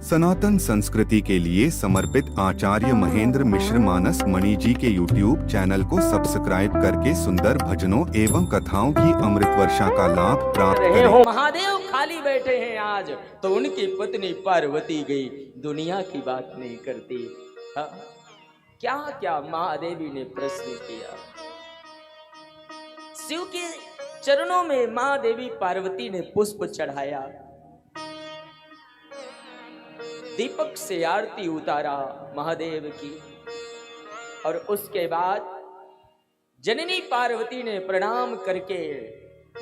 सनातन संस्कृति के लिए समर्पित आचार्य महेंद्र मिश्र मानस मणि जी के YouTube चैनल को सब्सक्राइब करके सुंदर भजनों एवं कथाओं की अमृत वर्षा का लाभ प्राप्त करें। महादेव खाली बैठे हैं आज, तो उनकी पत्नी पार्वती गई, दुनिया की बात नहीं करती। हाँ? क्या क्या महादेवी ने प्रश्न किया। शिव के चरणों में महादेवी पार्वती ने पुष्प चढ़ाया, दीपक से आरती उतारा महादेव की, और उसके बाद जननी पार्वती ने प्रणाम करके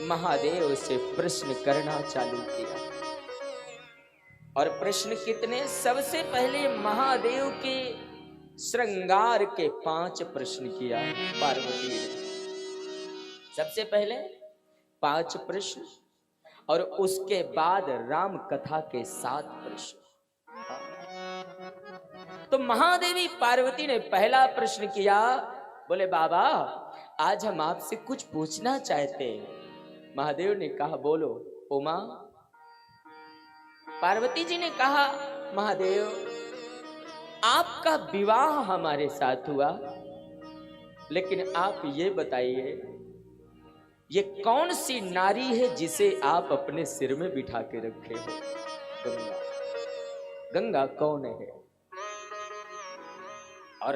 महादेव से प्रश्न करना चालू किया। और प्रश्न कितने? सबसे पहले महादेव के श्रृंगार के 5 प्रश्न किया पार्वती ने। सबसे पहले 5 प्रश्न, और उसके बाद राम कथा के 7 प्रश्न। तो महादेवी पार्वती ने पहला प्रश्न किया, बोले बाबा आज हम आपसे कुछ पूछना चाहते हैं। महादेव ने कहा बोलो उमा। पार्वती जी ने कहा महादेव आपका विवाह हमारे साथ हुआ, लेकिन आप ये बताइए ये कौन सी नारी है जिसे आप अपने सिर में बिठा के रखे हो? गंगा। गंगा कौन है? और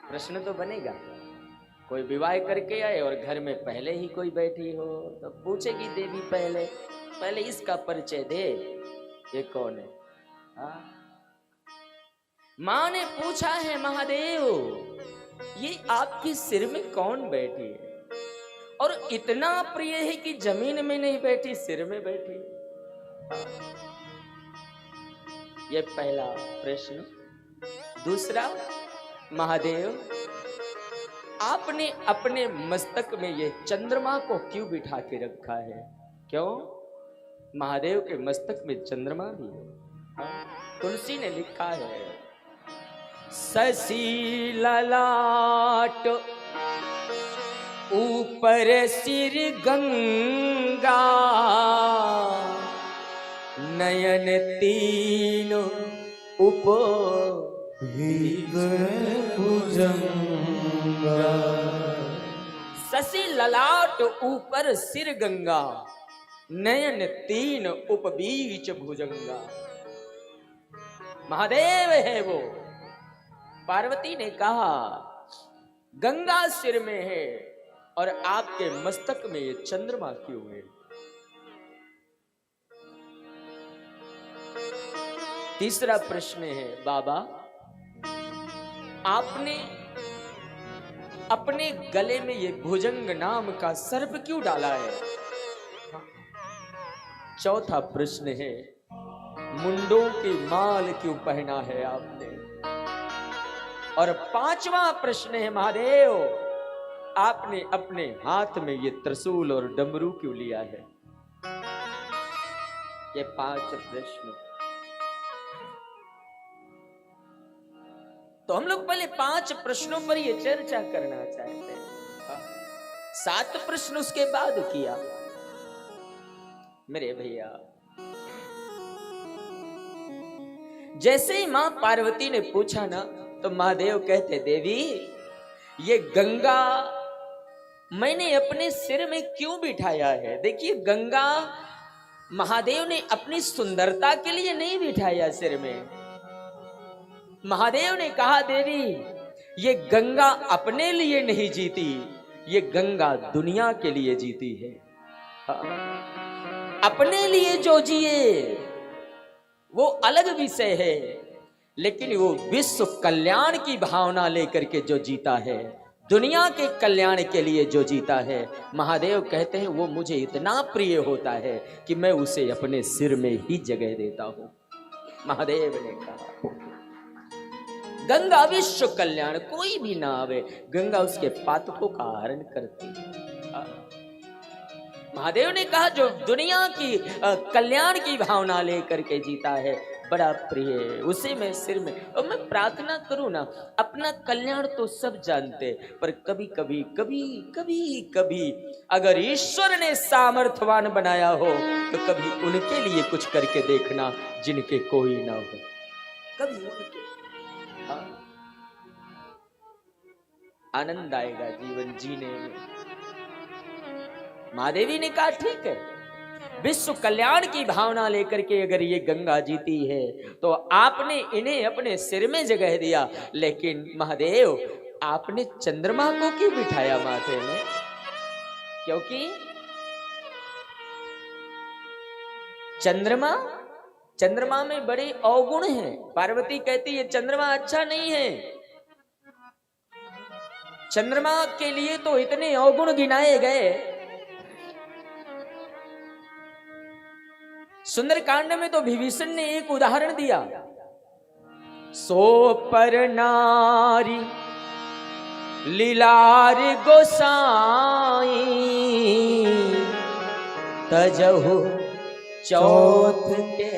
प्रश्न तो बनेगा, कोई विवाह करके आए और घर में पहले ही कोई बैठी हो तो पूछेगी देवी पहले इसका परिचय दे, ये कौन है? मां ने पूछा है महादेव ये आपके सिर में कौन बैठी है? और इतना प्रिय है कि जमीन में नहीं बैठी, सिर में बैठी। ये पहला प्रश्न। दूसरा, महादेव आपने अपने मस्तक में ये चंद्रमा को क्यों बिठा के रखा है? क्यों? महादेव के मस्तक में चंद्रमा भी है। तुलसी ने लिखा है शशि ललाट ऊपर सिर गंगा, नयन तीन उप शशि ललाट ऊपर सिर गंगा, नयन तीन उपबीच भुजंगा। महादेव है वो। पार्वती ने कहा गंगा सिर में है और आपके मस्तक में ये चंद्रमा क्यों है? तीसरा प्रश्न है बाबा आपने अपने गले में ये भुजंग नाम का सर्प क्यों डाला है? चौथा प्रश्न है मुंडों की माल क्यों पहना है आपने? और 5वां प्रश्न है महादेव आपने अपने हाथ में ये त्रिशूल और डमरू क्यों लिया है? ये 5 प्रश्न। तो हम लोग पहले 5 प्रश्नों पर ये चर्चा करना चाहते हैं। 7 प्रश्न उसके बाद किया। मेरे भैया जैसे ही मां पार्वती ने पूछा ना, तो महादेव कहते देवी ये गंगा मैंने अपने सिर में क्यों बिठाया है? देखिए गंगा महादेव ने अपनी सुंदरता के लिए नहीं बिठाया सिर में। महादेव ने कहा देवी ये गंगा अपने लिए नहीं जीती, ये गंगा दुनिया के लिए जीती है। अपने लिए जो जिए वो अलग विषय है, लेकिन वो विश्व कल्याण की भावना लेकर के जो जीता है, दुनिया के कल्याण के लिए जो जीता है, महादेव कहते हैं वो मुझे इतना प्रिय होता है कि मैं उसे अपने सिर में ही जगह देता हूं। महादेव ने कहा गंगा विश्व कल्याण, कोई भी ना आवे गंगा उसके पातकों का हरण करती है। महादेव ने कहा जो दुनिया की कल्याण की भावना लेकर के जीता है, बड़ा प्रिय है, उसे मैं सिर में, और मैं प्रार्थना करूं ना, अपना कल्याण तो सब जानते, पर कभी कभी कभी कभी कभी अगर ईश्वर ने सामर्थ्यवान बनाया हो तो कभी उनके लिए कुछ करके देखना जिनके कोई ना हो, कभी उनके। हाँ, आनंद आएगा जीवन जीने में। महादेवी ने कहा ठीक है, विश्व कल्याण की भावना लेकर के अगर ये गंगा जीती है तो आपने इन्हें अपने सिर में जगह दिया, लेकिन महादेव आपने चंद्रमा को क्यों बिठाया माथे में? क्योंकि चंद्रमा में बड़े अवगुण हैं। पार्वती कहती है चंद्रमा अच्छा नहीं है, चंद्रमा के लिए तो इतने अवगुण गिनाए गए। सुंदरकांड में तो विभीषण ने एक उदाहरण दिया, सो पर नारी लीलार गोसाई तजहु चौथ के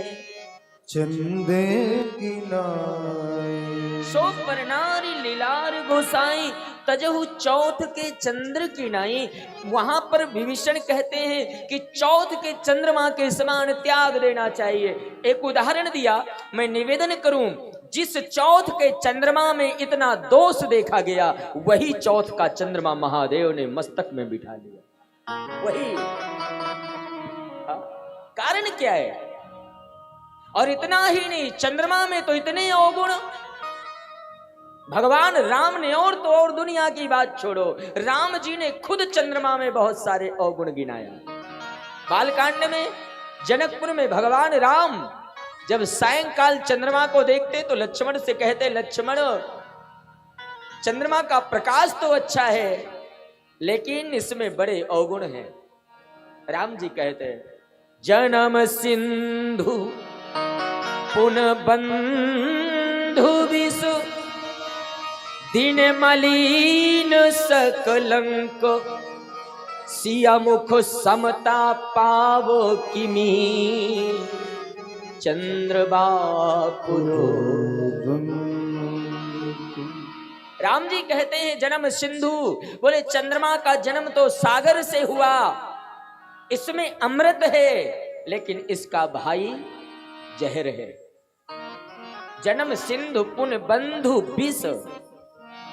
चंदे की नाई। सो पर नारी लीलार गोसाई तजहु चौथ के चंद्र की नाई। वहां पर विभीषण कहते हैं कि चौथ के चंद्रमा के समान त्याग देना चाहिए। एक उदाहरण दिया, मैं निवेदन करूं, जिस चौथ के चंद्रमा में इतना दोष देखा गया वही चौथ का चंद्रमा महादेव ने मस्तक में बिठा लिया। वही कारण क्या है? और इतना ही नहीं, चंद्रमा में तो इतने अवगुण, भगवान राम ने और तो और दुनिया की बात छोड़ो, राम जी ने खुद चंद्रमा में बहुत सारे अवगुण गिनाया। बालकांड में जनकपुर में भगवान राम जब सायंकाल चंद्रमा को देखते तो लक्ष्मण से कहते, लक्ष्मण चंद्रमा का प्रकाश तो अच्छा है लेकिन इसमें बड़े अवगुण हैं। राम जी कहते, जन्म सिंधु पुन बंधु विषु दिन मलिन सकलंक सिया मुख समता पावो किमी चंद्रबापुरो। राम जी कहते हैं जन्म सिंधु, बोले चंद्रमा का जन्म तो सागर से हुआ, इसमें अमृत है लेकिन इसका भाई जहर है। जन्म सिंधु पुन बंधु विष,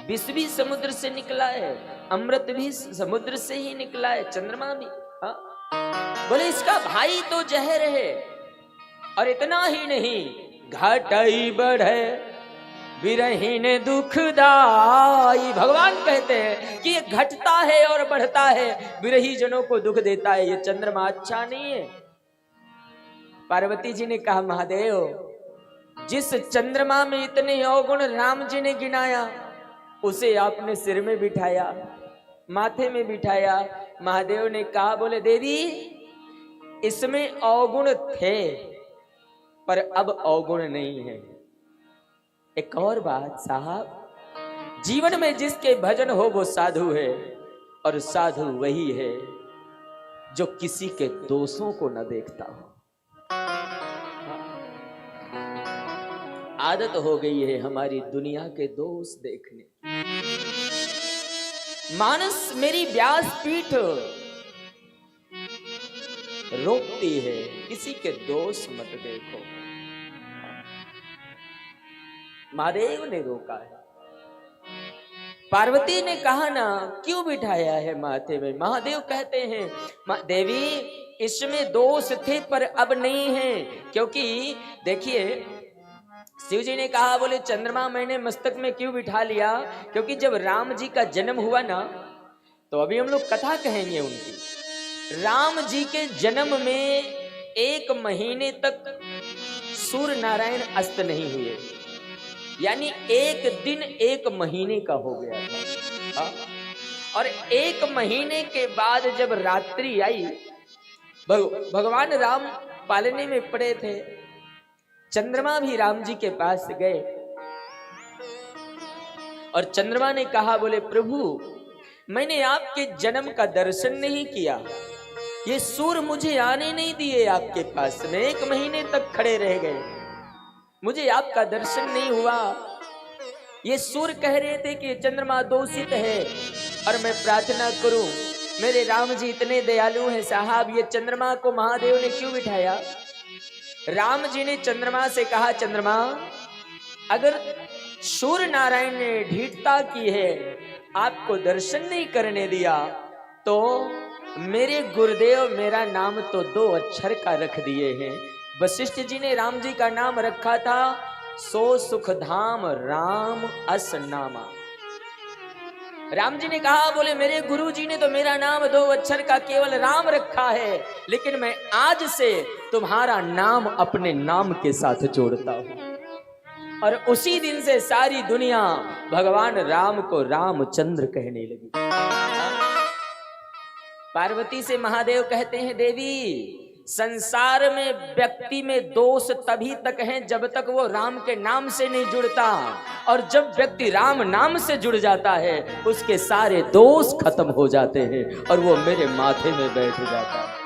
विष भी समुद्र से निकला है, अमृत भी समुद्र से ही निकला है, चंद्रमा भी। हाँ, बोले इसका भाई तो जहर है। और इतना ही नहीं, घटाई बढ़े विरहीन दुखदाई। भगवान कहते हैं कि ये घटता है और बढ़ता है, विरही जनों को दुख देता है, ये चंद्रमा अच्छा नहीं है। पार्वती जी ने कहा, महादेव जिस चंद्रमा में इतने अवगुण राम जी ने गिनाया उसे आपने सिर में बिठाया, माथे में बिठाया। महादेव ने कहा, बोले देवी इसमें अवगुण थे पर अब अवगुण नहीं है। एक और बात साहब, जीवन में जिसके भजन हो वो साधु है, और साधु वही है जो किसी के दोषों को न देखता हो। आदत हो गई है हमारी दुनिया के दोष देखने। मानस मेरी व्यासपीठ रोकती है, किसी के दोष मत देखो। महादेव ने रोका है। पार्वती ने कहा ना, क्यों बिठाया है माथे में? महादेव कहते हैं, देवी इसमें दोष थे पर अब नहीं है। क्योंकि देखिए शिव जी ने कहा, बोले चंद्रमा मैंने मस्तक में क्यों बिठा लिया? क्योंकि जब राम जी का जन्म हुआ ना, तो अभी हम लोग कथा कहेंगे उनकी। राम जी के जन्म में 1 महीने तक सूर्य नारायण अस्त नहीं हुए, यानी 1 दिन 1 महीने का हो गया था। और 1 महीने के बाद जब रात्रि आई, भगवान राम पालने में पड़े थे, चंद्रमा भी राम जी के पास गए और चंद्रमा ने कहा, बोले प्रभु मैंने आपके जन्म का दर्शन नहीं किया, ये सूर्य मुझे आने नहीं दिए आपके पास में, 1 महीने तक खड़े रह गए। मुझे आपका दर्शन नहीं हुआ। ये सूर्य कह रहे थे कि चंद्रमा दूषित है और मैं प्रार्थना करूं, मेरे राम जी इतने दयालु हैं साहब, ये चंद्रमा को महादेव ने क्यों बिठाया? राम जी ने चंद्रमा से कहा, चंद्रमा अगर सूर्य नारायण ने ढीठता की है, आपको दर्शन नहीं करने दिया, तो मेरे गुरुदेव मेरा नाम तो 2 अक्षर का रख दिए हैं। वशिष्ठ जी ने राम जी का नाम रखा था सो सुख धाम राम अस नामा। राम जी ने कहा, बोले मेरे गुरु जी ने तो मेरा नाम 2 अक्षर का केवल राम रखा है, लेकिन मैं आज से तुम्हारा नाम अपने नाम के साथ जोड़ता हूं। और उसी दिन से सारी दुनिया भगवान राम को रामचंद्र कहने लगी। पार्वती से महादेव कहते हैं, देवी संसार में व्यक्ति में दोष तभी तक हैं जब तक वो राम के नाम से नहीं जुड़ता, और जब व्यक्ति राम नाम से जुड़ जाता है उसके सारे दोष खत्म हो जाते हैं और वो मेरे माथे में बैठ जाता है।